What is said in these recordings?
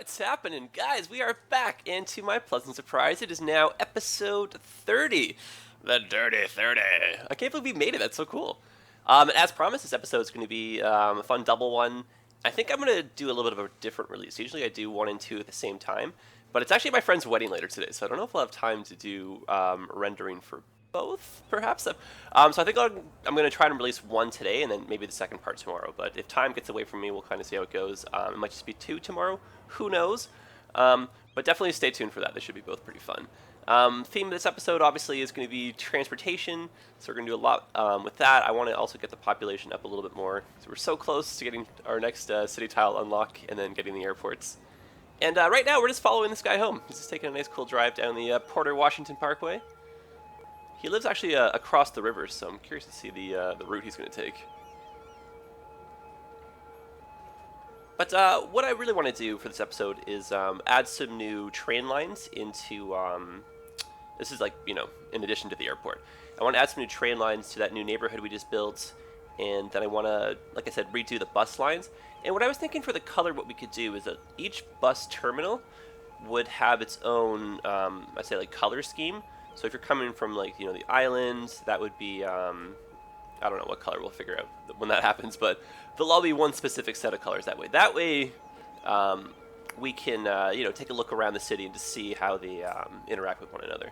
What's happening, guys? We are back, and to my pleasant surprise, it is now episode 30. The Dirty 30. I can't believe we made it. That's so cool. As promised, this episode is going to be a fun double one. I think I'm going to do a little bit of a different release. Usually I do 1 and 2 at the same time, but it's actually my friend's wedding later today, so I don't know if we'll have time to do rendering for both, perhaps. So I think I'm going to try to release 1 today, and then maybe the second part tomorrow. But if time gets away from me, we'll kind of see how it goes. It might just be 2 tomorrow. Who knows? But definitely stay tuned for that. They should be both pretty fun. Theme of this episode, obviously, is going to be transportation. So we're going to do a lot with that. I want to also get the population up a little bit more. So we're so close to getting our next city tile unlock and then getting the airports. And right now, we're just following this guy home. He's just taking a nice, cool drive down the Porter Washington Parkway. He lives actually across the river, so I'm curious to see the route he's going to take. But what I really want to do for this episode is add some new train lines into, this is like, in addition to the airport. I want to add some new train lines to that new neighborhood we just built, and then I want to, like I said, redo the bus lines. And what I was thinking for the color, what we could do is that each bus terminal would have its own, I'd say, like, color scheme. So if you're coming from, like, the islands, that would be, I don't know what color, we'll figure out when that happens, but there'll all be one specific set of colors that way. That way, we can, take a look around the city and to see how they interact with one another.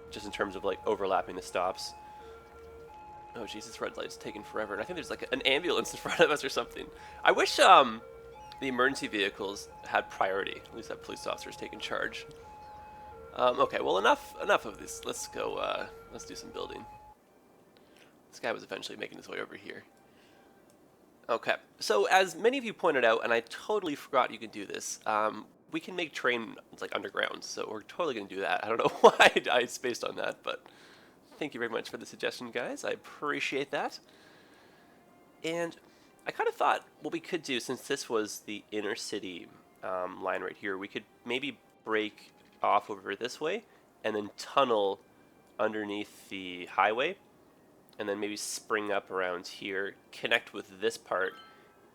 Just in terms of, like, overlapping the stops. Oh, Jesus, red light's taking forever. And I think there's, like, an ambulance in front of us or something. I wish, the emergency vehicles had priority. At least that police officer's taking charge. Okay, well, enough of this. Let's go, let's do some building. This guy was eventually making his way over here. Okay, so as many of you pointed out, and I totally forgot you can do this, we can make trains like underground, so we're totally going to do that. I don't know why I spaced on that, but thank you very much for the suggestion, guys. I appreciate that. And I kind of thought what we could do, since this was the inner city line right here, we could maybe break off over this way and then tunnel underneath the highway and then maybe spring up around here, connect with this part,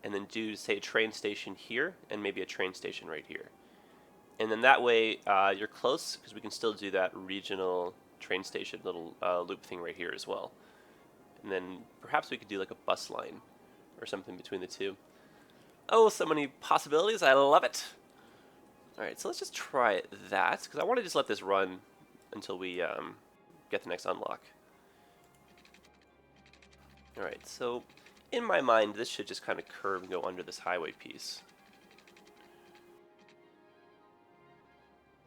and then do, say, a train station here and maybe a train station right here. And then that way you're close, because we can still do that regional train station little loop thing right here as well. And then perhaps we could do like a bus line or something between the two. Oh, so many possibilities. I love it. Alright, so let's just try that, because I want to just let this run until we get the next unlock. Alright, so in my mind, this should just kind of curve and go under this highway piece.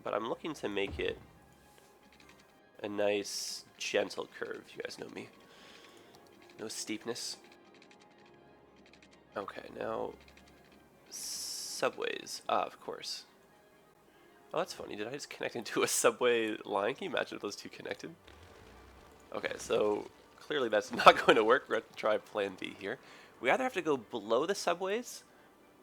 But I'm looking to make it a nice, gentle curve. You guys know me. No steepness. Okay, now subways. Ah, of course. Oh, that's funny. Did I just connect into a subway line? Can you imagine if those two connected? Okay, so clearly that's not going to work. We're going to try plan B here. We either have to go below the subways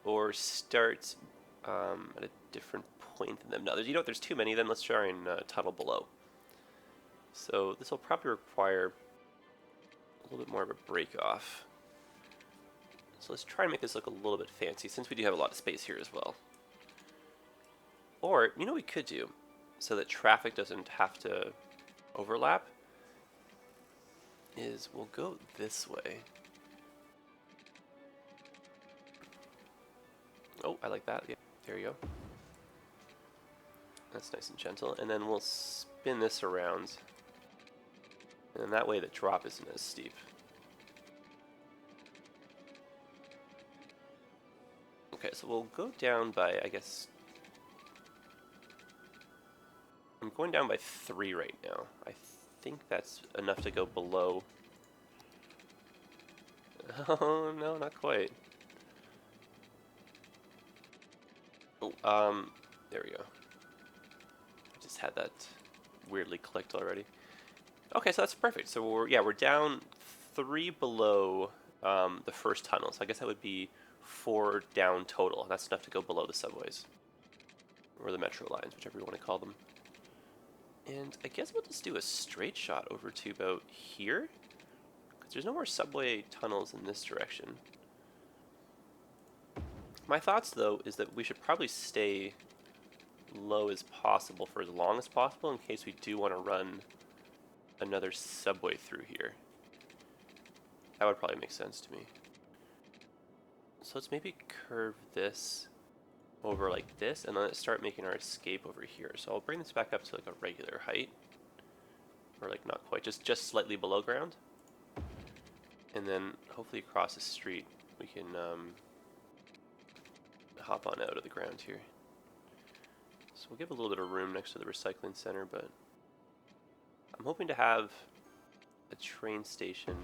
or start at a different point than them. No, there's too many of them. Let's try and tunnel below. So this will probably require a little bit more of a break off. So let's try and make this look a little bit fancy, since we do have a lot of space here as well. Or, we could do, so that traffic doesn't have to overlap, is we'll go this way. Oh, I like that. Yeah, there you go. That's nice and gentle. And then we'll spin this around. And that way the drop isn't as steep. Okay, so we'll go down by, I guess, I'm going down by 3 right now. I think that's enough to go below. Oh, no, not quite. Oh, there we go. I just had that weirdly clicked already. Okay, so that's perfect. So we're down 3 below the first tunnel. So I guess that would be 4 down total. That's enough to go below the subways. Or the metro lines, whichever you want to call them. And I guess we'll just do a straight shot over to about here, because there's no more subway tunnels in this direction. My thoughts, though, is that we should probably stay low as possible for as long as possible in case we do want to run another subway through here. That would probably make sense to me. So let's maybe curve this over like this, and then let's start making our escape over here. So I'll bring this back up to like a regular height, or like not quite, just slightly below ground. And then hopefully across the street we can hop on out of the ground here. So we'll give a little bit of room next to the recycling center, but I'm hoping to have a train station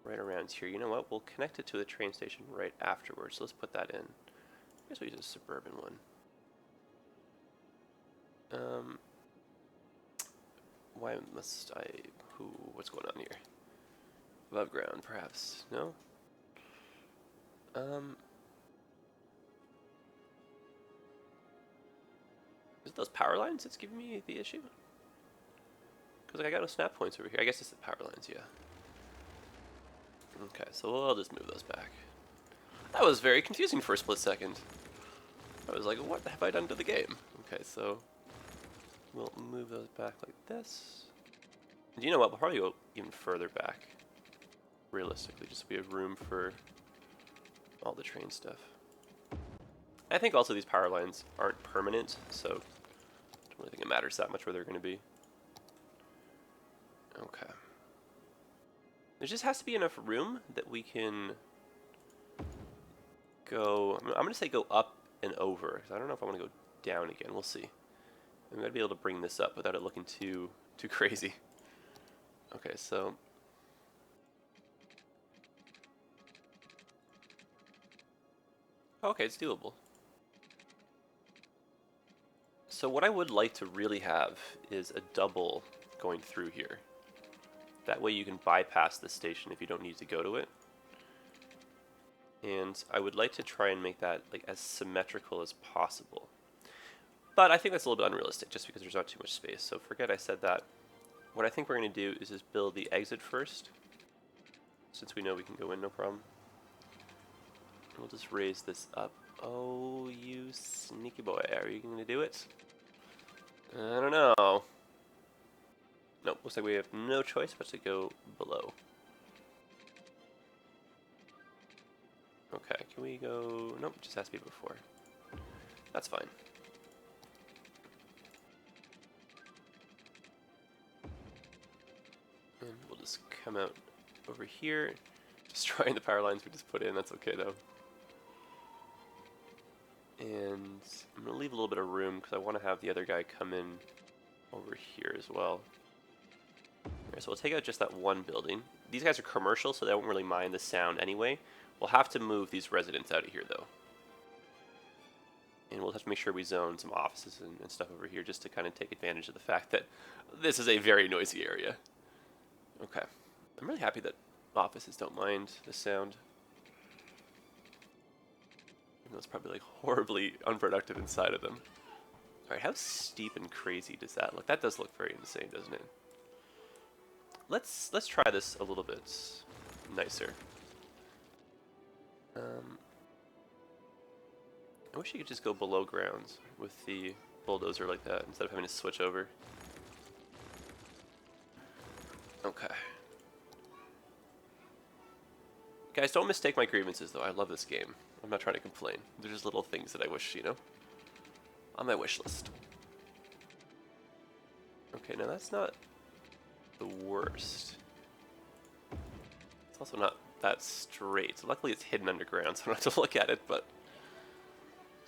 right around here. You know what? We'll connect it to the train station right afterwards. So let's put that in. I guess we'll use a suburban one. Why must I... What's going on here? Above ground, perhaps. No? Is it those power lines that's giving me the issue? Because like, I got no snap points over here. I guess it's the power lines, yeah. Okay, so I'll just move those back. That was very confusing for a split second. I was like, what have I done to the game? Okay, so we'll move those back like this. And you know what? We'll probably go even further back. Realistically, just so we have room for all the train stuff. I think also these power lines aren't permanent, so I don't really think it matters that much where they're going to be. Okay. There just has to be enough room that we can go... I'm going to say go up and over, because I don't know if I want to go down again. We'll see. I'm going to be able to bring this up without it looking too crazy. Okay, so... Okay, it's doable. So what I would like to really have is a double going through here. That way you can bypass the station if you don't need to go to it. And I would like to try and make that like as symmetrical as possible. But I think that's a little bit unrealistic just because there's not too much space. So forget I said that. What I think we're going to do is just build the exit first, since we know we can go in no problem. We'll just raise this up. Oh, you sneaky boy. Are you going to do it? I don't know. Nope, looks like we have no choice but to go below. Okay, can we go... Nope, it just has to be before. That's fine. And we'll just come out over here, destroying the power lines we just put in. That's okay though. And I'm going to leave a little bit of room because I want to have the other guy come in over here as well. So we'll take out just that one building. These guys are commercial, so they won't really mind the sound anyway. We'll have to move these residents out of here though. And we'll have to make sure we zone some offices and stuff over here just to kind of take advantage of the fact that this is a very noisy area. Okay. I'm really happy that offices don't mind the sound. Even though it's probably like horribly unproductive inside of them. Alright, how steep and crazy does that look? That does look very insane, doesn't it? Let's try this a little bit nicer. I wish you could just go below ground with the bulldozer like that instead of having to switch over. Okay. Guys, don't mistake my grievances though. I love this game. I'm not trying to complain. There's just little things that I wish, you know, on my wish list. Okay, now that's not the worst. It's also not that straight. So luckily it's hidden underground, so I don't have to look at it, but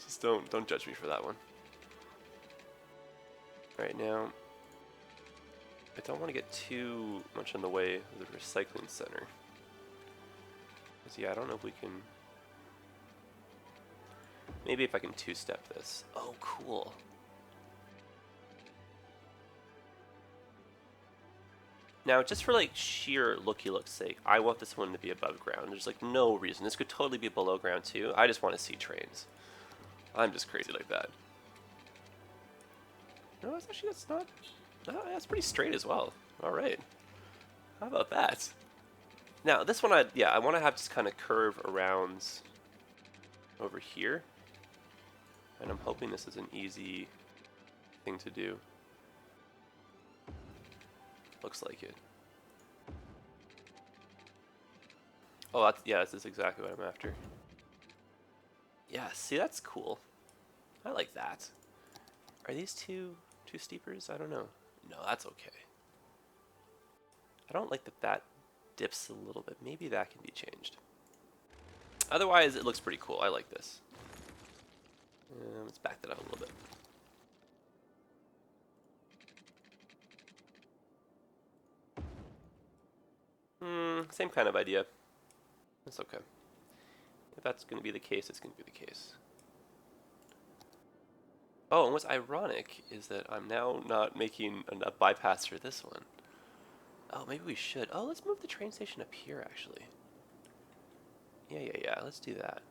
just don't judge me for that one. Alright, now I don't want to get too much in the way of the recycling center. Because yeah, I don't know if we can... Maybe if I can two-step this. Oh, cool. Now, just for like sheer looky-look's sake, I want this one to be above ground. There's like no reason. This could totally be below ground too. I just want to see trains. I'm just crazy like that. No, it's actually, that's not... No, that's pretty straight as well. Alright. How about that? Now, this one, I want to have just kind of curve around over here. And I'm hoping this is an easy thing to do. Looks like it. Oh, yeah, this is exactly what I'm after. Yeah, see, that's cool. I like that. Are these two steepers? I don't know. No, that's okay. I don't like that dips a little bit. Maybe that can be changed. Otherwise, it looks pretty cool. I like this. Let's back that up a little bit. Same kind of idea. That's okay. If that's going to be the case, it's going to be the case. Oh, and what's ironic is that I'm now not making a bypass for this one. Oh, maybe we should. Oh, let's move the train station up here, actually. Yeah, let's do that.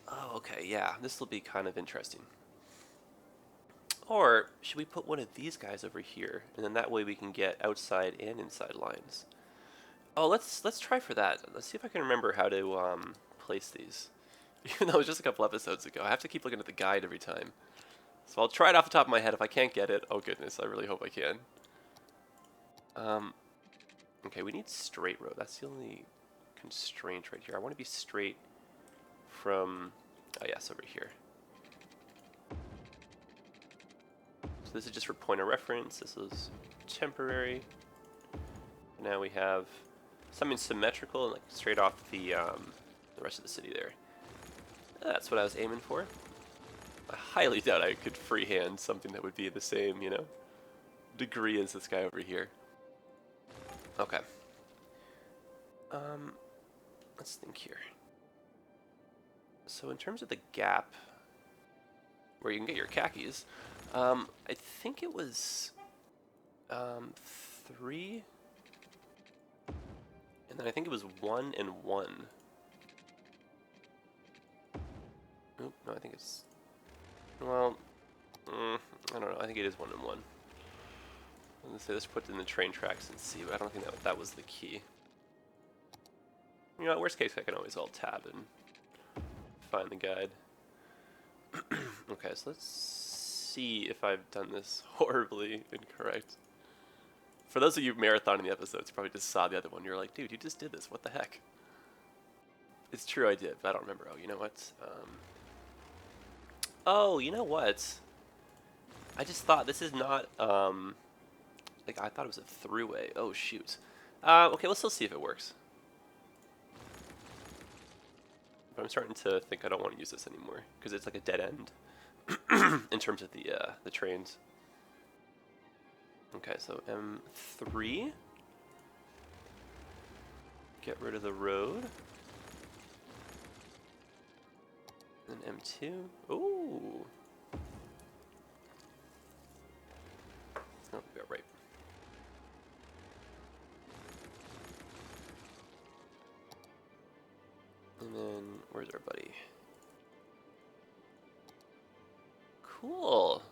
Oh, okay, yeah, this will be kind of interesting. Or should we put one of these guys over here, and then that way we can get outside and inside lines? Oh, let's try for that. Let's see if I can remember how to place these. Even though it was just a couple episodes ago, I have to keep looking at the guide every time. So I'll try it off the top of my head. If I can't get it, oh goodness, I really hope I can. Okay, we need straight road. That's the only constraint right here. I want to be straight from, oh yes, over here. So this is just for point of reference. This is temporary. Now we have something symmetrical and like straight off the rest of the city there. That's what I was aiming for. I highly doubt I could freehand something that would be the same, you know, degree as this guy over here. Okay. Let's think here. So in terms of the gap where you can get your khakis, I think it was 3, and then I think it was 1 and 1. Oop, no, I think it's, well, I don't know. I think it is 1 and 1. Let's say let's put it in the train tracks and see, but I don't think that was the key. You know, worst case, I can always alt tab and find the guide. Okay, so let's see if I've done this horribly incorrect. For those of you marathoning the episodes, you probably just saw the other one. You're like, dude, you just did this. What the heck? It's true, I did, but I don't remember. Oh, you know what? Oh, you know what? I just thought this is not, like, I thought it was a throughway. Oh, shoot. Okay, let's still see if it works. But I'm starting to think I don't want to use this anymore, because it's like a dead end in terms of the trains. Okay, so M3. Get rid of the road. And M2. Ooh. Oh, we got right. And then, where's our buddy? Cool.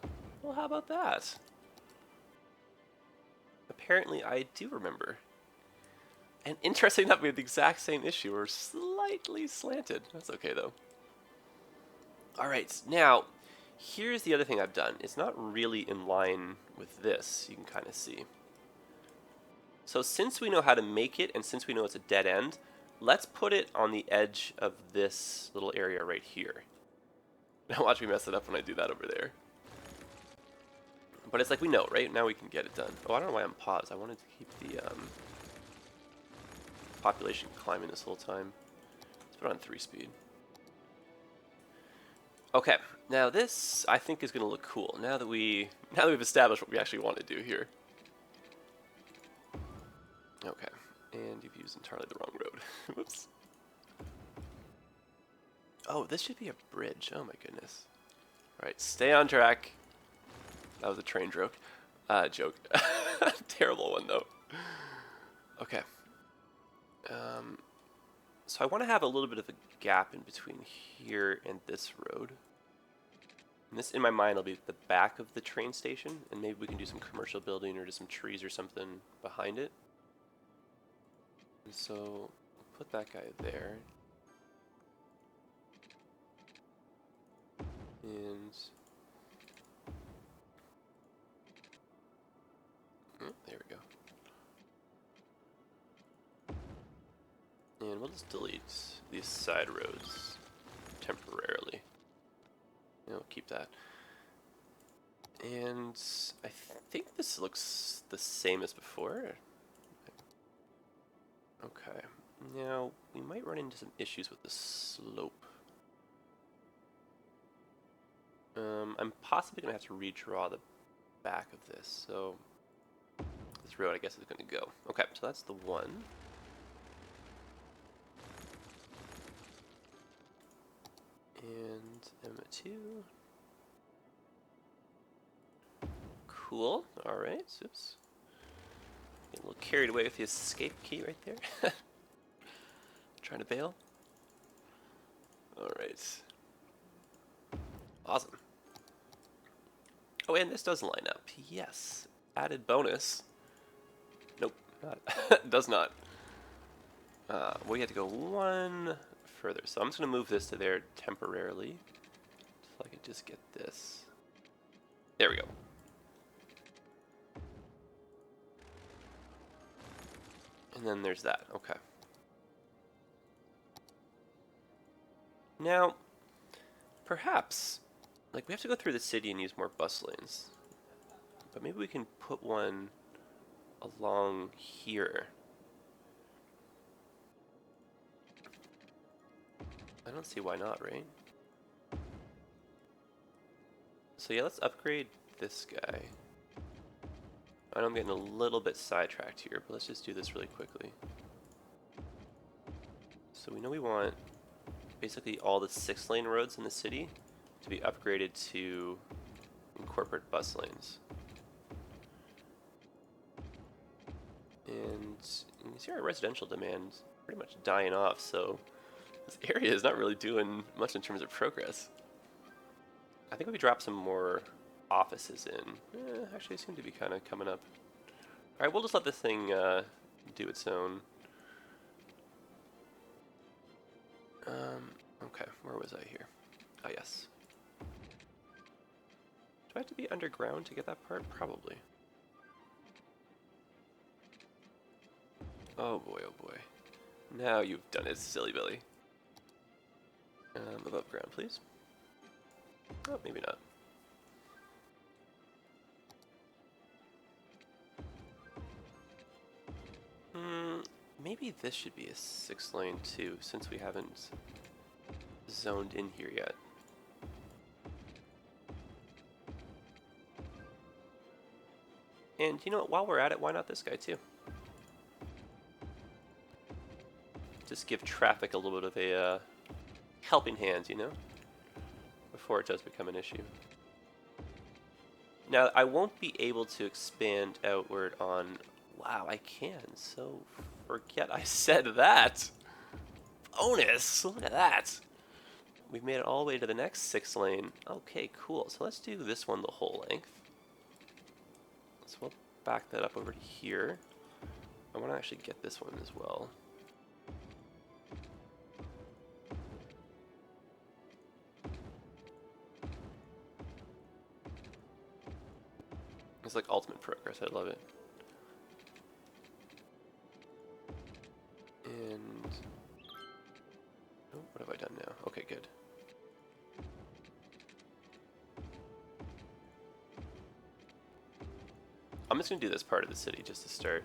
Well, how about that? Apparently, I do remember. And interesting enough, we have the exact same issue. We're slightly slanted. That's okay, though. Alright, now, here's the other thing I've done. It's not really in line with this, you can kind of see. So since we know how to make it, and since we know it's a dead end, let's put it on the edge of this little area right here. Now watch me mess it up when I do that over there. But it's like we know, right? Now we can get it done. Oh, I don't know why I'm paused. I wanted to keep the population climbing this whole time. Let's put it on 3-speed. Okay, now this I think is going to look cool. Now that we've established what we actually want to do here. Okay, and you've used entirely the wrong road. Whoops. Oh, this should be a bridge. Oh my goodness. All right, stay on track. That was a train joke. Terrible one though. Okay. So I want to have a little bit of a gap in between here and this road. And this, in my mind, will be the back of the train station, and maybe we can do some commercial building or just some trees or something behind it. And so, put that guy there. And there we go. And we'll just delete these side roads temporarily. And we'll keep that. And I think this looks the same as before. Okay. Now, we might run into some issues with the slope. I'm possibly going to have to redraw the back of this, so this road, I guess, is going to go. Okay, so that's the one. And Emma 2. Cool. Alright, oops. Getting a little carried away with the escape key right there. Trying to bail. Alright. Awesome. Oh, and this does line up. Yes. Added bonus. Nope, not. Does not. We had to go one further. So I'm just going to move this to there temporarily. So I can just get this. There we go. And then there's that. Okay. Now, perhaps, like, we have to go through the city and use more bus lanes. But maybe we can put one along here. I don't see why not, right? So yeah, let's upgrade this guy. I know I'm getting a little bit sidetracked here, but let's just do this really quickly. So we know we want basically all the 6-lane roads in the city to be upgraded to incorporate bus lanes. And you can see our residential demand pretty much dying off, so this area is not really doing much in terms of progress. I think if we drop some more offices in, actually they seem to be kind of coming up. Alright, we'll just let this thing do its own. Okay, where was I here? Ah, yes. Do I have to be underground to get that part? Probably. Oh boy, oh boy. Now you've done it, silly Billy. Above ground, please. Oh, maybe not. Maybe this should be a 6-lane too, since we haven't zoned in here yet. And you know what, while we're at it, why not this guy too? Just give traffic a little bit of a helping hand, you know? Before it does become an issue. Now, I won't be able to expand outward on... Wow, I can, so forget I said that! Bonus! Look at that! We've made it all the way to the next 6-lane. Okay, cool. So let's do this one the whole length. So we'll back that up over to here. I want to actually get this one as well. It's like ultimate progress. I love it. And oh, what have I done now? Okay, good. I'm just going to do this part of the city just to start.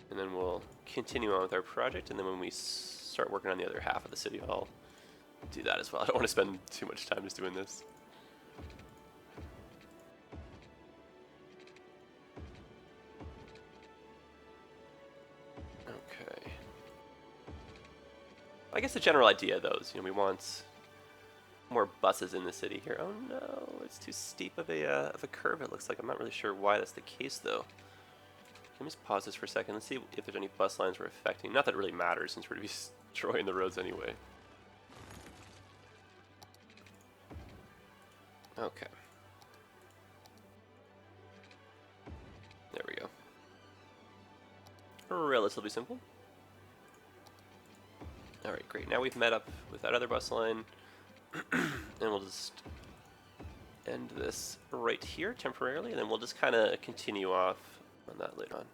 And then we'll continue on with our project, and then when we start working on the other half of the city, I'll do that as well. I don't want to spend too much time just doing this. Okay. I guess the general idea, though, is, you know, we want more buses in the city here. Oh no, it's too steep of a curve, it looks like. I'm not really sure why that's the case, though. Let me just pause this for a second and see if there's any bus lines we're affecting. Not that it really matters, since we're going to be destroying the roads anyway. Okay. There we go. Relatively simple. Alright, great. Now we've met up with that other bus line. And we'll just end this right here temporarily, and then we'll just kind of continue off on that later on.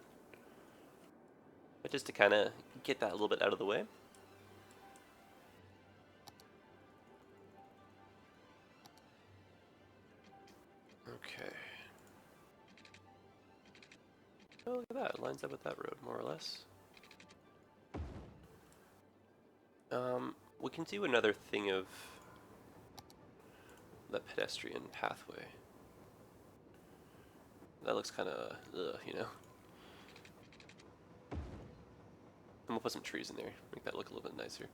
But just to kind of get that a little bit out of the way. Okay. Oh, look at that. It lines up with that road, more or less. We can do another thing of the pedestrian pathway. That looks kind of, you know. And we'll put some trees in there, make that look a little bit nicer.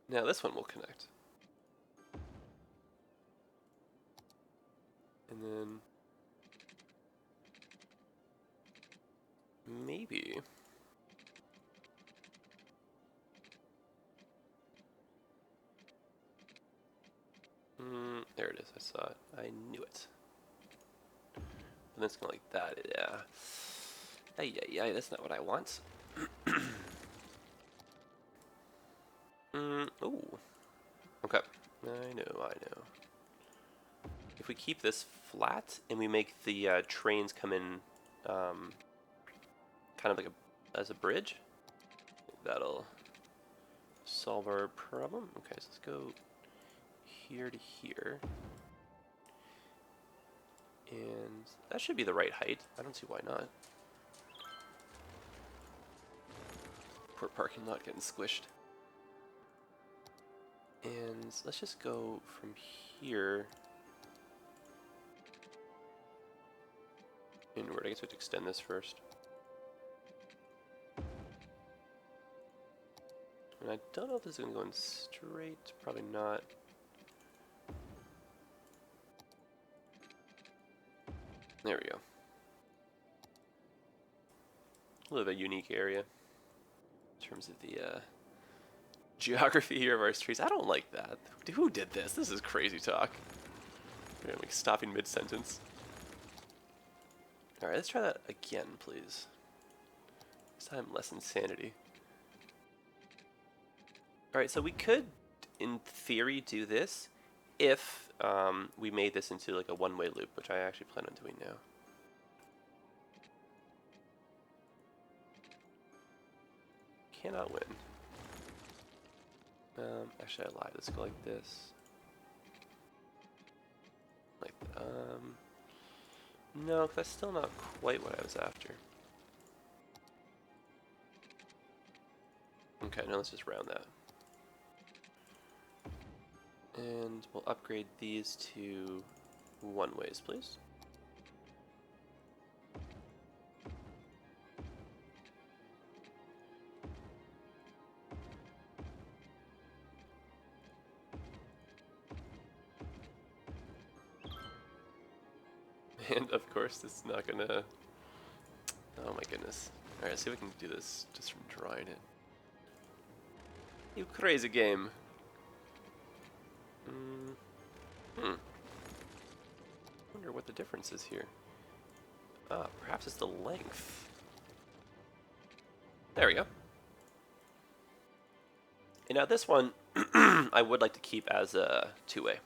Now this one will connect. And then maybe there it is. I saw it. I knew it. And then it's going like that. Yeah. Ay, that's not what I want. Ooh. Okay. I know. If we keep this flat and we make the trains come in kind of like as a bridge, that'll solve our problem. Okay, so let's go here to here. And that should be the right height. I don't see why not. Poor parking lot getting squished. And let's just go from here inward. I guess we have to extend this first. And I don't know if this is going to go in straight. Probably not. There we go. A little bit of a unique area in terms of the geography here of our streets. I don't like that. Who did this? This is crazy talk. We're gonna, like, stopping mid-sentence. Alright, let's try that again, please. This time less insanity. Alright, so we could, in theory, do this if we made this into like a one-way loop, which I actually plan on doing now. Cannot win. Actually, I lied. Let's go like this. Like, no, that's still not quite what I was after. Okay, now let's just round that. And we'll upgrade these to one-ways, please. And of course, it's not gonna... Oh my goodness. Alright, see if we can do this just from drawing it. You crazy game. Wonder what the difference is here. Ah, perhaps it's the length. There we go. And now this one, I would like to keep as a two-way.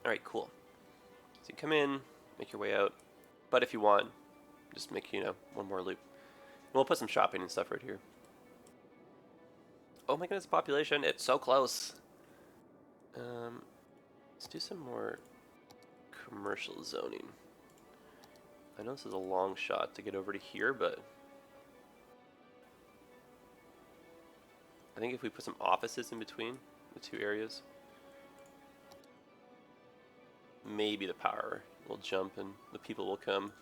Alright, cool. So you come in, make your way out, but if you want, just make, you know, one more loop. And we'll put some shopping and stuff right here. Oh my goodness, population, it's so close. Let's do some more commercial zoning. I know this is a long shot to get over to here, but I think if we put some offices in between the two areas, maybe the power will jump and the people will come.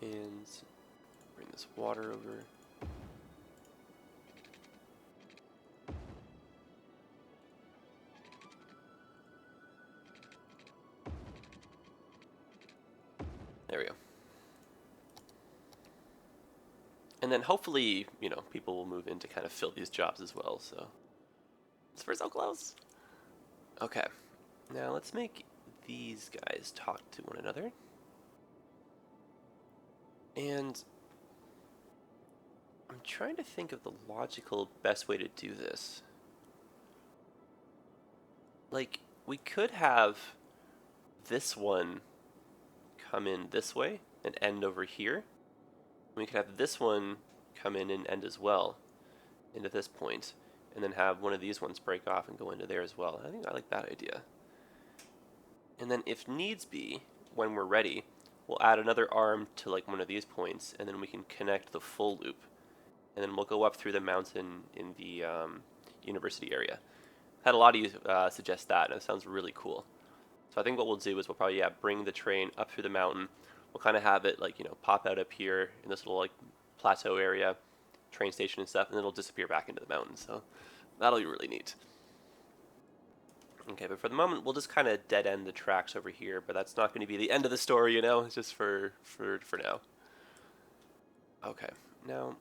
And bring this water over. There we go. And then hopefully, you know, people will move in to kind of fill these jobs as well, so. We're so close. Okay. Now let's make these guys talk to one another. And I'm trying to think of the logical best way to do this. Like, we could have this one come in this way and end over here. We could have this one come in and end as well into this point, and then have one of these ones break off and go into there as well. I think I like that idea. And then if needs be, when we're ready, we'll add another arm to like one of these points, and then we can connect the full loop. And then we'll go up through the mountain in the university area. Had a lot of you suggest that, and it sounds really cool. So I think what we'll do is we'll probably bring the train up through the mountain. We'll kind of have it like pop out up here in this little like plateau area, train station and stuff, and then it'll disappear back into the mountain. So that'll be really neat. Okay, but for the moment we'll just kind of dead end the tracks over here. But that's not going to be the end of the story, It's just for now. Okay, now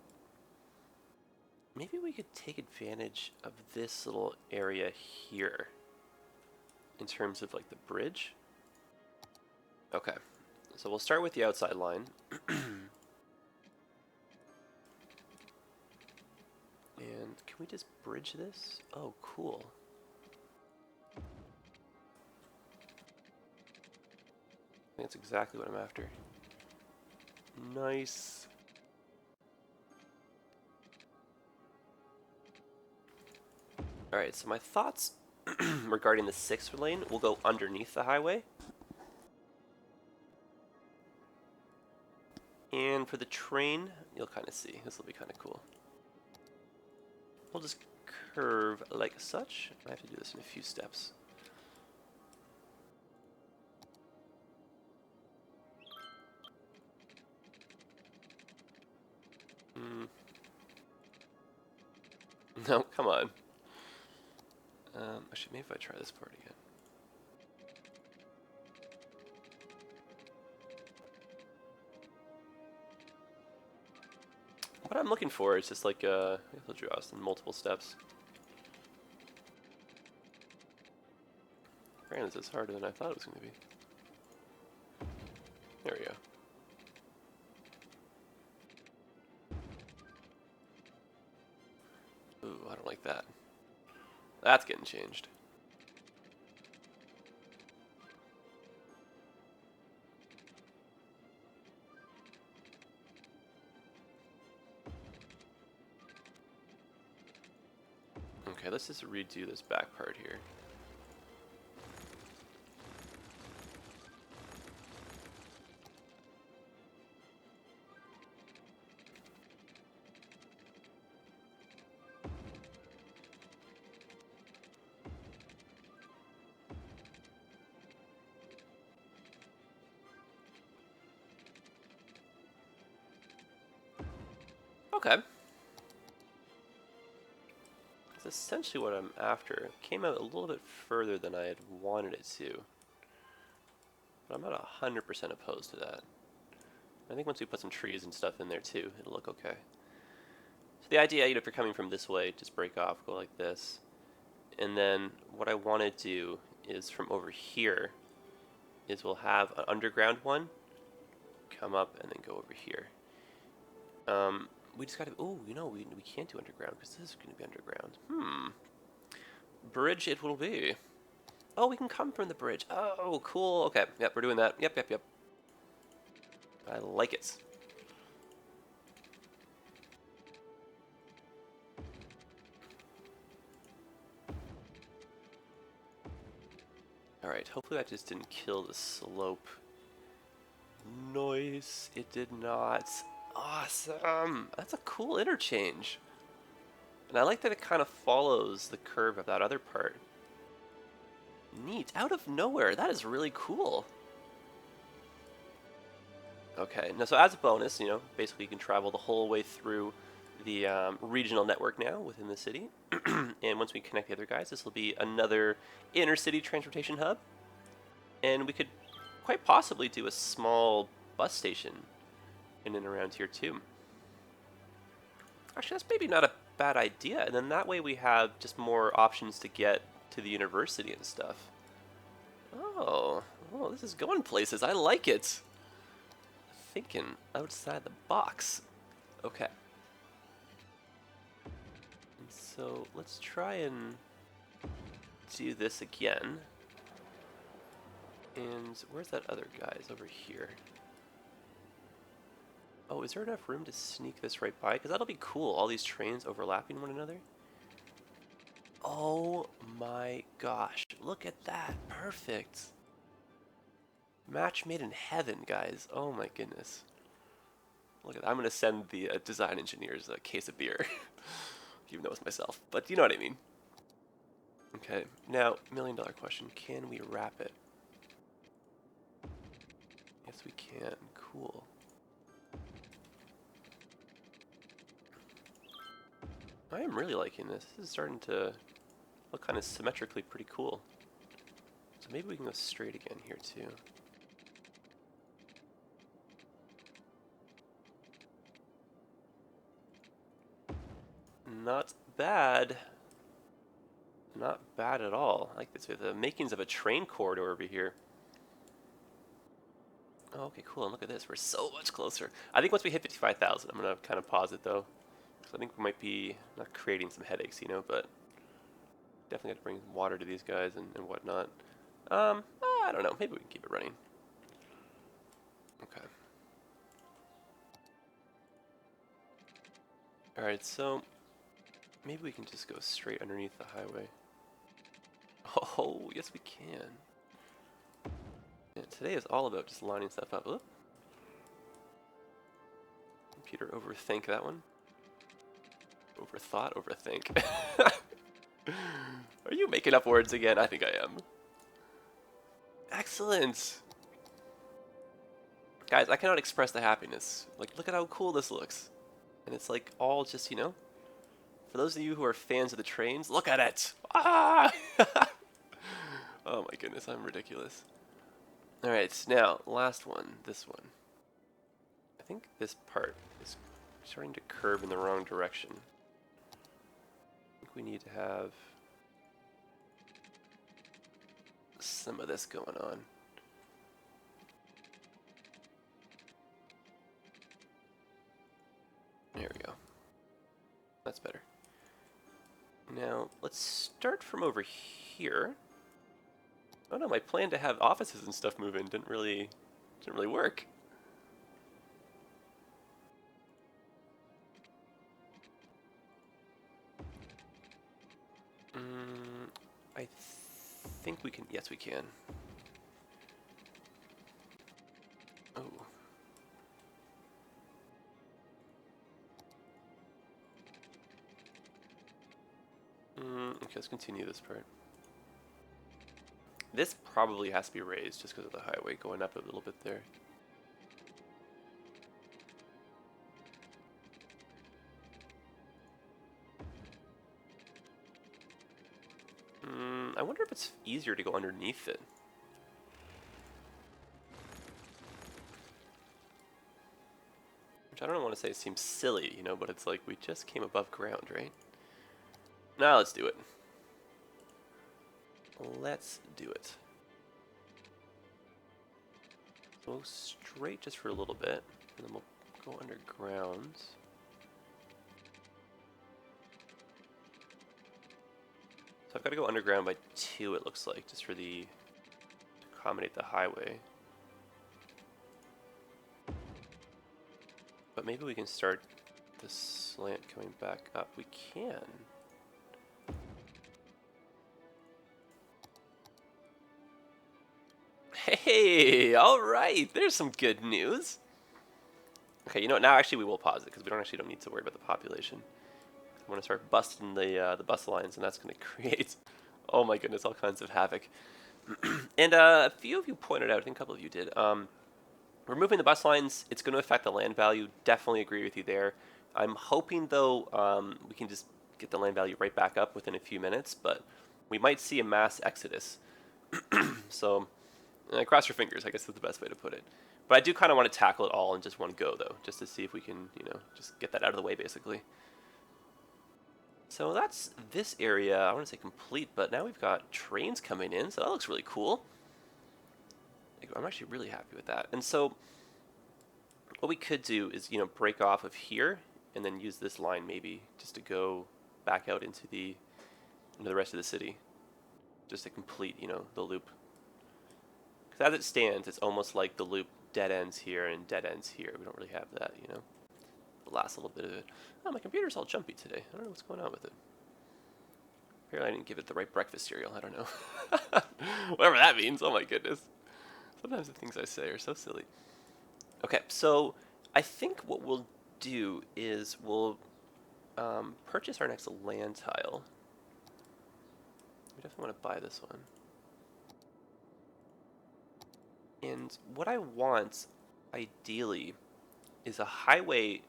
maybe we could take advantage of this little area here in terms of like the bridge. Okay, so we'll start with the outside line. And can we just bridge this? Oh, cool. I think that's exactly what I'm after. Nice. Alright, so my thoughts regarding the 6th lane will go underneath the highway. And for the train, you'll kind of see. This will be kind of cool. We'll just curve like such. I have to do this in a few steps. No, come on. Actually, maybe if I try this part again. What I'm looking for is just like I told you I was in multiple steps. Granted, it's harder than I thought it was going to be. There we go. Ooh, I don't like that. That's getting changed. Okay, let's just redo this back part here. Okay. That's essentially what I'm after. It came out a little bit further than I had wanted it to. But I'm not 100% opposed to that. I think once we put some trees and stuff in there too, it'll look okay. So the idea, if you're coming from this way, just break off, go like this. And then what I want to do is from over here is we'll have an underground one come up and then go over here. We just gotta, we can't do underground because this is going to be underground. Bridge it will be. Oh, we can come from the bridge. Oh, cool. Okay, yep, we're doing that. Yep. I like it. Alright, hopefully that just didn't kill the slope. Nice, it did not. Awesome! That's a cool interchange. And I like that it kind of follows the curve of that other part. Neat. Out of nowhere. That is really cool. Okay, now so as a bonus, basically you can travel the whole way through the regional network now within the city. And once we connect the other guys, this will be another inner city transportation hub. And we could quite possibly do a small bus station in and around here too. Actually, that's maybe not a bad idea. And then that way we have just more options to get to the university and stuff. Oh, oh, this is going places. I like it. Thinking outside the box. Okay. And so let's try and do this again. And where's that other guy? It's over here. Oh, is there enough room to sneak this right by? Because that'll be cool, all these trains overlapping one another. Oh my gosh, look at that. Perfect. Match made in heaven, guys. Oh my goodness. Look at that. I'm going to send the design engineers a case of beer. Even though it's myself. But you know what I mean. Okay, now, $1,000,000 question. Can we wrap it? Yes, we can. Cool. I am really liking this. This is starting to look kind of symmetrically pretty cool. So maybe we can go straight again here too. Not bad. Not bad at all. I like this with the makings of a train corridor over here. Oh, okay, cool. And look at this. We're so much closer. I think once we hit 55,000, I'm going to kind of pause it though. So I think we might be not creating some headaches, you know, but definitely got to bring water to these guys and whatnot. I don't know. Maybe we can keep it running. Okay. Alright, so maybe we can just go straight underneath the highway. Oh, yes we can. Yeah, today is all about just lining stuff up. Oop. Computer, overthink that one. Overthought, overthink. Are you making up words again? I think I am. Excellent! Guys, I cannot express the happiness. Like, look at how cool this looks. And it's like all just, you know, for those of you who are fans of the trains, look at it! Ah! Oh my goodness, I'm ridiculous. Alright, now, last one, this one. I think this part is starting to curve in the wrong direction. I think we need to have some of this going on. There we go. That's better. Now, let's start from over here. Oh no, my plan to have offices and stuff move in didn't really work. I think we can, yes we can. Oh. Okay, let's continue this part. This probably has to be raised just because of the highway going up a little bit there. I wonder if it's easier to go underneath it. Which I don't want to say seems silly, you know, but it's like we just came above ground, right? Now let's do it. Let's do it. Go straight just for a little bit, and then we'll go underground. So I've got to go underground by 2, it looks like, just for the to accommodate the highway. But maybe we can start the slant coming back up. We can. Hey, all right. There's some good news. Okay, you know what? Now actually we will pause it because we don't need to worry about the population. I want to start busting the bus lines, and that's going to create, oh my goodness, all kinds of havoc. And a few of you pointed out, I think a couple of you did. Removing the bus lines, it's going to affect the land value. Definitely agree with you there. I'm hoping though we can just get the land value right back up within a few minutes, but we might see a mass exodus. So cross your fingers, I guess is the best way to put it. But I do kind of want to tackle it all in just one go though, just to see if we can, you know, just get that out of the way basically. So that's this area, I want to say complete, but now we've got trains coming in, so that looks really cool. I'm actually really happy with that. And so what we could do is, break off of here and then use this line maybe just to go back out into the rest of the city, just to complete, the loop. Because as it stands, it's almost like the loop dead ends here and dead ends here. We don't really have that, the last little bit of it. Oh, my computer's all jumpy today. I don't know what's going on with it. Apparently I didn't give it the right breakfast cereal. I don't know. Whatever that means. Oh my goodness. Sometimes the things I say are so silly. Okay, so I think what we'll do is we'll purchase our next land tile. We definitely want to buy this one. And what I want, ideally, is a highway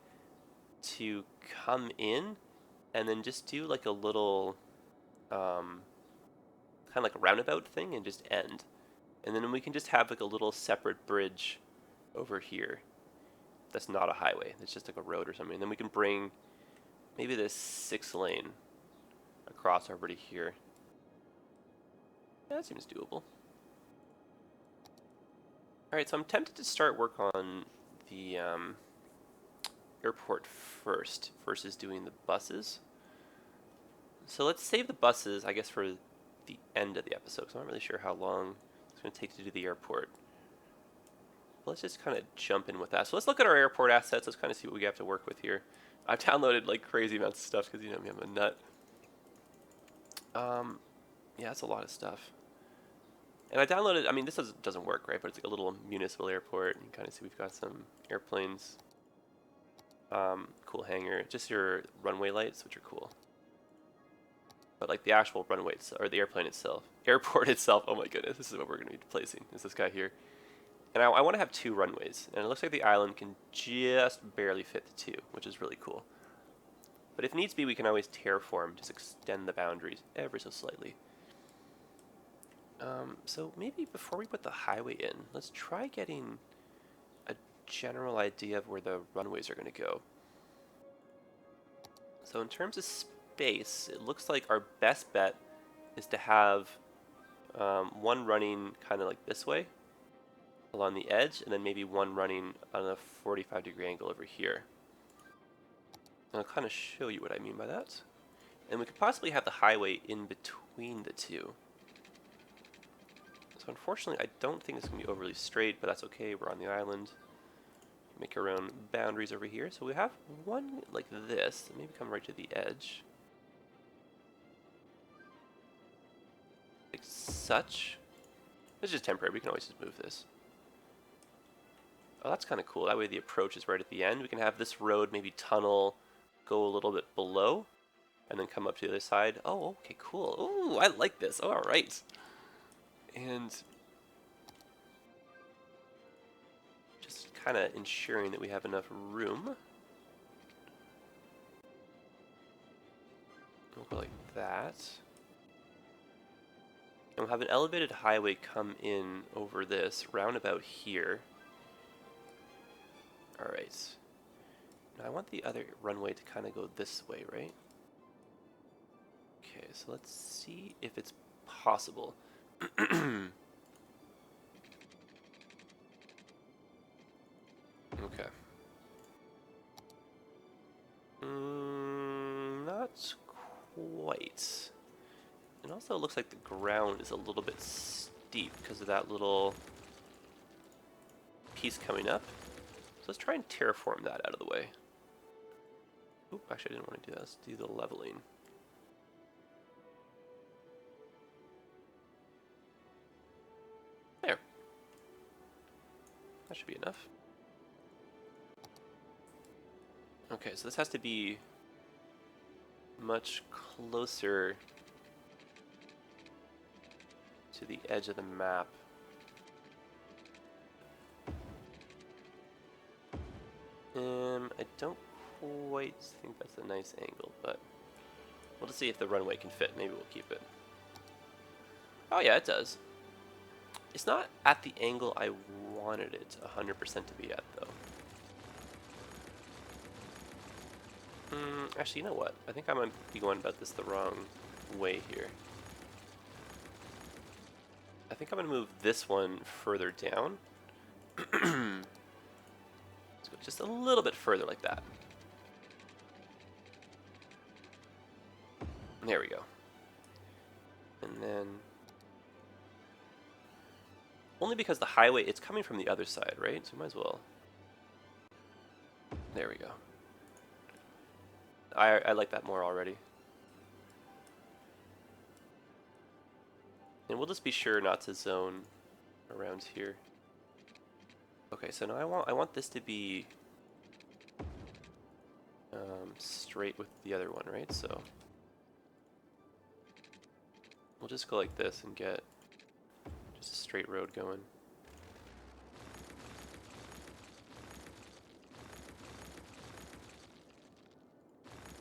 to come in and then just do like a little kind of like a roundabout thing and just end. And then we can just have like a little separate bridge over here that's not a highway. It's just like a road or something. And then we can bring maybe this 6-lane across over to here. Yeah, that seems doable. Alright, so I'm tempted to start work on the airport first versus doing the buses. So let's save the buses, I guess, for the end of the episode, because I'm not really sure how long it's going to take to do the airport. But let's just kind of jump in with that. So let's look at our airport assets. Let's kind of see what we have to work with here. I've downloaded like crazy amounts of stuff because, I'm a nut. Yeah, that's a lot of stuff. And I downloaded, this doesn't work, right? But it's like a little municipal airport. You can kind of see we've got some airplanes. Cool hangar. Just your runway lights, which are cool. But like the actual runway, or the airplane itself. Airport itself, oh my goodness, this is what we're going to be placing. Is this guy here. And I want to have 2 runways. And it looks like the island can just barely fit the 2, which is really cool. But if needs be, we can always terraform, just extend the boundaries ever so slightly. So maybe before we put the highway in, let's try getting a general idea of where the runways are going to go. So in terms of space, it looks like our best bet is to have one running kind of like this way along the edge, and then maybe one running on a 45-degree angle over here. And I'll kind of show you what I mean by that. And we could possibly have the highway in between the 2. So unfortunately, I don't think it's going to be overly straight, but that's okay. We're on the island. Make our own boundaries over here. So we have one like this, maybe come right to the edge. Like such. This is just temporary. We can always just move this. Oh, that's kind of cool. That way the approach is right at the end. We can have this road maybe tunnel, go a little bit below, and then come up to the other side. Oh, okay, cool. Ooh, I like this. Oh, all right. And just kind of ensuring that we have enough room. We'll go like that. And we'll have an elevated highway come in over this roundabout here. Alright. Now I want the other runway to kind of go this way, right? Okay, so let's see if it's possible. Okay. Not quite. And also it looks like the ground is a little bit steep because of that little piece coming up. So let's try and terraform that out of the way. Oop, actually I didn't want to do that. Let's do the leveling. There. That should be enough. Okay, so this has to be much closer to the edge of the map. I don't quite think that's a nice angle, but we'll just see if the runway can fit. Maybe we'll keep it. Oh yeah, it does. It's not at the angle I wanted it 100% to be at, though. Actually, you know what? I think I might be going about this the wrong way here. I think I'm going to move this one further down. Let's go just a little bit further like that. There we go. And then... Only because the highway, it's coming from the other side, right? So we might as well... There we go. I like that more already. And we'll just be sure not to zone around here. Okay, so now I want this to be straight with the other one, right? So we'll just go like this and get just a straight road going.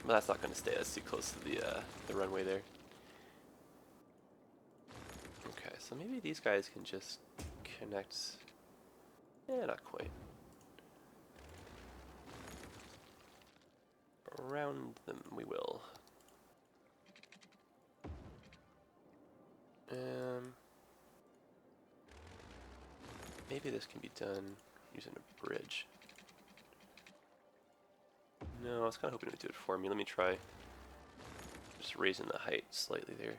But that's not going to stay. That's too close to the runway there. Okay, so maybe these guys can just connect. Eh, not quite. Around them we will. Maybe this can be done using a bridge. No, I was kind of hoping it would do it for me. Let me try just raising the height slightly there.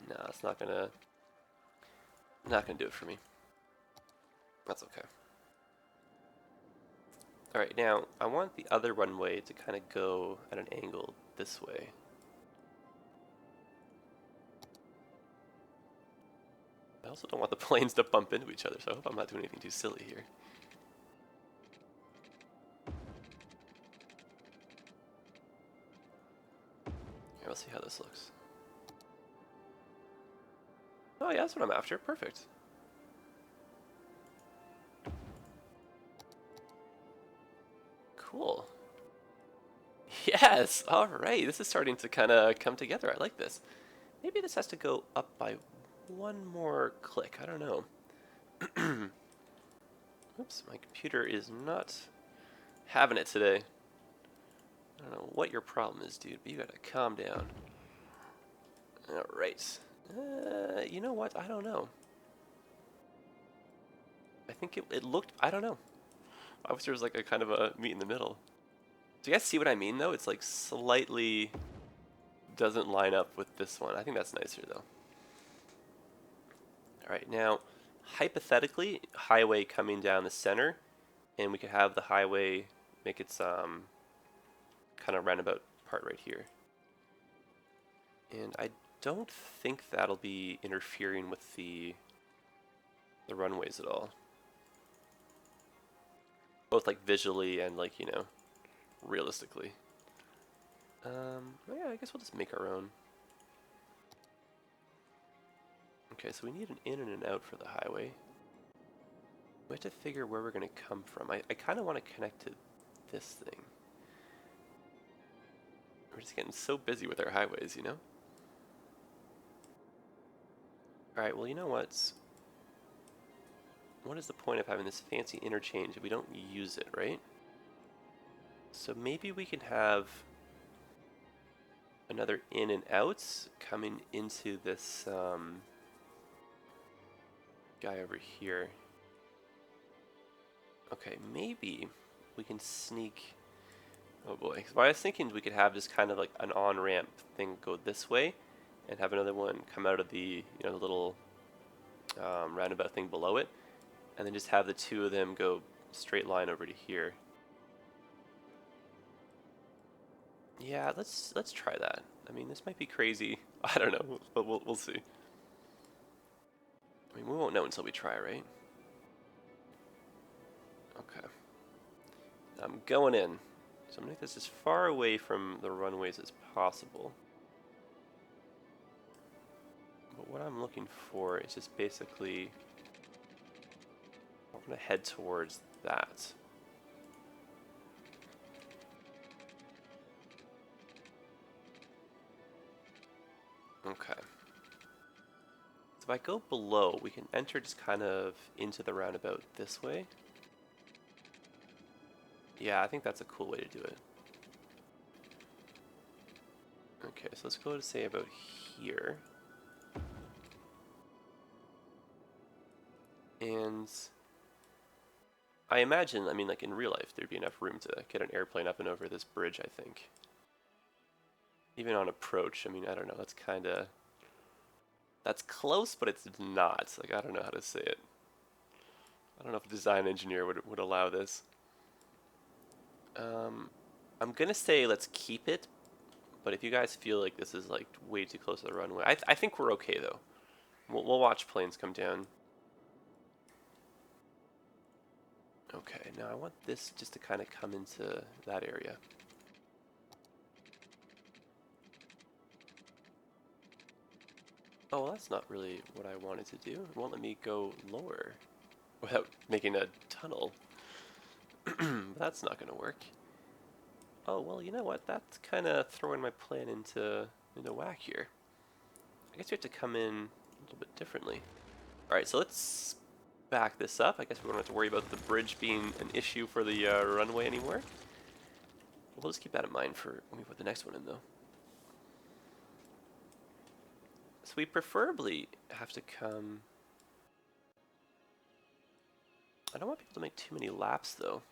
No, it's not gonna do it for me. That's okay. Alright, now I want the other runway to kind of go at an angle this way. I also don't want the planes to bump into each other, so I hope I'm not doing anything too silly here. Here, let's see how this looks. Oh yeah, that's what I'm after. Perfect. Cool. Yes! Alright, this is starting to kind of come together. I like this. Maybe this has to go up by one more click. I don't know. Oops, my computer is not having it today. I don't know what your problem is, dude, but you gotta calm down. Alright. You know what? I don't know. I think it looked... I don't know. I wish there was like a kind of a meet in the middle. Do you guys see what I mean, though? It's like slightly doesn't line up with this one. I think that's nicer, though. Alright, now, hypothetically, highway coming down the center, and we could have the highway make its kind of roundabout part right here. And I don't think that'll be interfering with the runways at all. Both like visually and like, you know, realistically. Yeah, I guess we'll just make our own. Okay, so we need an in and an out for the highway. We have to figure where we're going to come from. I kind of want to connect to this thing. We're just getting so busy with our highways, you know? Alright, well, you know what? What is the point of having this fancy interchange if we don't use it, right? So maybe we can have another in and outs coming into this guy over here. Okay, maybe we can sneak... Oh boy. So I was thinking we could have just kind of like an on-ramp thing go this way and have another one come out of the, you know, the little roundabout thing below it, and then just have the two of them go straight line over to here. Yeah, let's try that. I mean, this might be crazy. I don't know, but we'll see. I mean, we won't know until we try, right? Okay. I'm going in. So I'm going to make this as far away from the runways as possible. But what I'm looking for is just basically... I'm going to head towards that. Okay. So if I go below, we can enter just kind of into the roundabout this way. Yeah, I think that's a cool way to do it. Okay, so let's go to say about here. And I imagine, I mean, like in real life, there'd be enough room to get an airplane up and over this bridge, I think. Even on approach, I mean, I don't know, that's close, but it's not. Like, I don't know how to say it. I don't know if a design engineer would allow this. I'm gonna say let's keep it, but if you guys feel like this is like way too close to the runway, I think we're okay though. We'll watch planes come down. Okay, now I want this just to kind of come into that area. Oh, well, that's not really what I wanted to do. It won't let me go lower without making a tunnel. That's not going to work. Oh, well, you know what? That's kind of throwing my plan into whack here. I guess we have to come in a little bit differently. All right, so let's back this up. I guess we don't have to worry about the bridge being an issue for the runway anymore. We'll just keep that in mind for when we put the next one in, though. So we preferably have to come... I don't want people to make too many laps, though.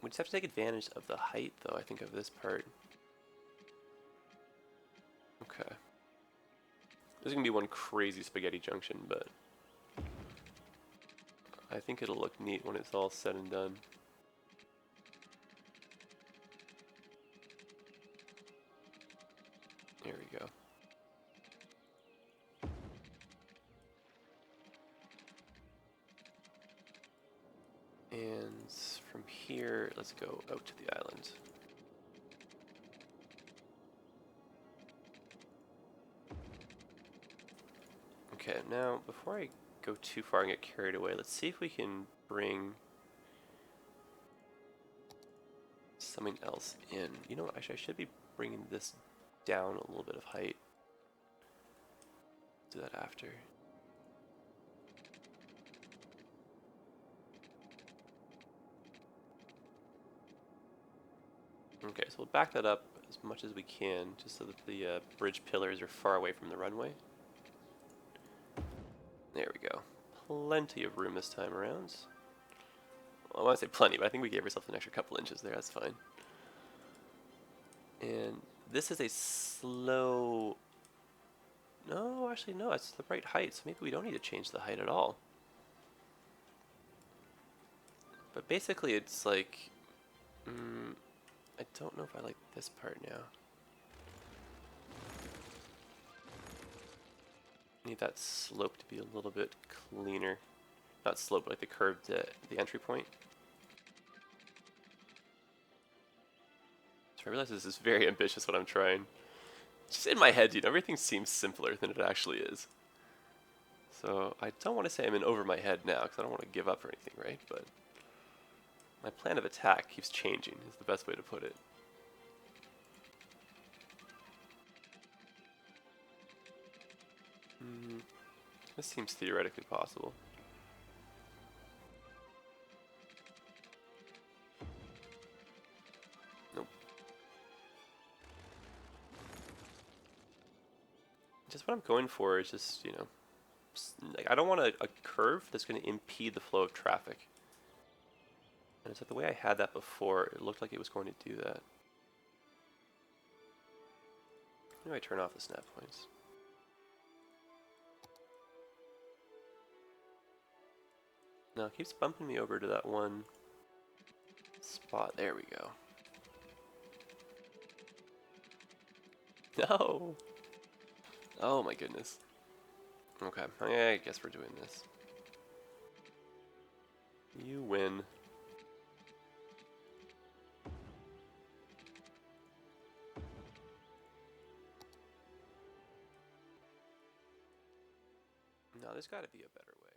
We just have to take advantage of the height, though, I think, of this part. Okay. There's going to be one crazy spaghetti junction, but I think it'll look neat when it's all said and done. There we go. And from here, let's go out to the island. Okay, now before I go too far and get carried away, let's see if we can bring something else in. You know what, actually I should be bringing this down a little bit of height. Do that after. Okay, so we'll back that up as much as we can, just so that the bridge pillars are far away from the runway. There we go. Plenty of room this time around. Well, I want to say plenty, but I think we gave ourselves an extra couple inches there. That's fine. And this is a slow... No, actually, no. It's the right height, so maybe we don't need to change the height at all. But basically, it's like... I don't know if I like this part now. Need that slope to be a little bit cleaner. Not slope, but like the curved the entry point. So I realize this is very ambitious what I'm trying. Just in my head, everything seems simpler than it actually is. So I don't want to say I'm in over my head now, because I don't want to give up or anything, right? But my plan of attack keeps changing, is the best way to put it. This seems theoretically possible. Nope. Just what I'm going for is just, like I don't want a curve that's going to impede the flow of traffic. And it's like the way I had that before, it looked like it was going to do that. How do I turn off the snap points? No, it keeps bumping me over to that one spot. There we go. No! Oh my goodness. Okay, I guess we're doing this. You win. No, there's got to be a better way.